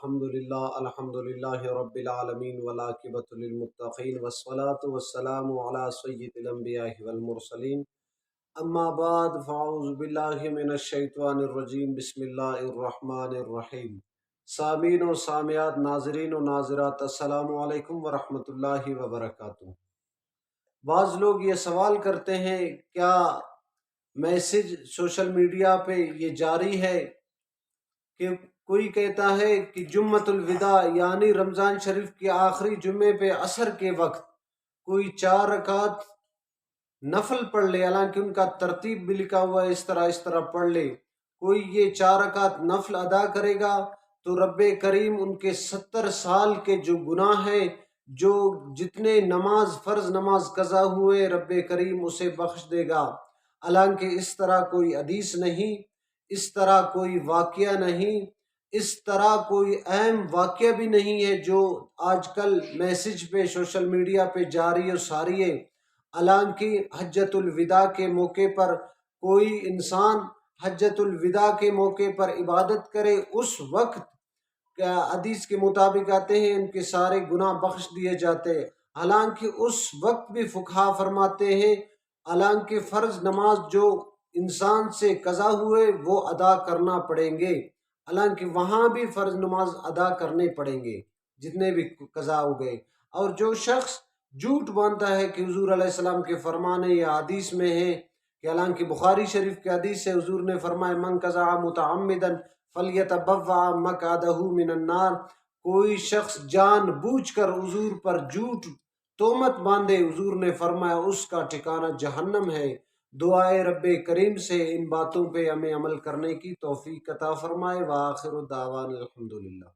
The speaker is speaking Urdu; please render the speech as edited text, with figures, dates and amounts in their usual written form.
الحمدللہ رب العالمین والعاقبۃ للمتقین والصلاة والسلام علی سید الانبیاء والمرسلین اما بعد فاعوذ باللہ من الشیطان الرجیم بسم اللہ الرحمن الرحیم۔ سامعین و سامعات، ناظرین و ناظرات، السلام علیکم ورحمۃ اللہ وبرکاتہ۔ بعض لوگ یہ سوال کرتے ہیں کیا میسج سوشل میڈیا پہ یہ جاری ہے کہ کوئی کہتا ہے کہ جمعۃ الوداع یعنی رمضان شریف کے آخری جمعے پہ عصر کے وقت کوئی 4 رکعت نفل پڑھ لے، حالانکہ ان کا ترتیب بھی لکھا ہوا ہے اس طرح پڑھ لے، کوئی یہ 4 رکعت نفل ادا کرے گا تو رب کریم ان کے 70 سال کے جو گناہ ہیں، جو جتنے فرض نماز قضا ہوئے، رب کریم اسے بخش دے گا۔ حالانکہ اس طرح کوئی حدیث نہیں، اس طرح کوئی واقعہ نہیں، اس طرح کوئی اہم واقعہ بھی نہیں ہے جو آج کل میسج پہ سوشل میڈیا پہ جاری و ساری ہے۔ حالانکہ حجۃ الوداع کے موقع پر کوئی انسان حجۃ الوداع کے موقع پر عبادت کرے، اس وقت حدیث کے مطابق آتے ہیں ان کے سارے گناہ بخش دیے جاتے ہیں۔ حالانکہ اس وقت بھی فقہا فرماتے ہیں حالانکہ فرض نماز جو انسان سے قضا ہوئے وہ ادا کرنا پڑیں گے، حالانکہ وہاں بھی فرض نماز ادا کرنے پڑیں گے جتنے بھی قضا ہو گئے۔ اور جو شخص جھوٹ باندھتا ہے کہ حضور علیہ السلام کے فرمان یا حدیث میں ہے کہ حالانکہ بخاری شریف کے حدیث سے حضور نے فرمایا من قضا متعمدا فلیتبوأ مقعدہ من النار، کوئی شخص جان بوجھ کر حضور پر جھوٹ تہمت باندھے، حضور نے فرمایا اس کا ٹھکانہ جہنم ہے۔ دعائے رب کریم سے ان باتوں پہ ہمیں عمل کرنے کی توفیق عطا فرمائے۔ وآخر دعوانا الحمدللہ۔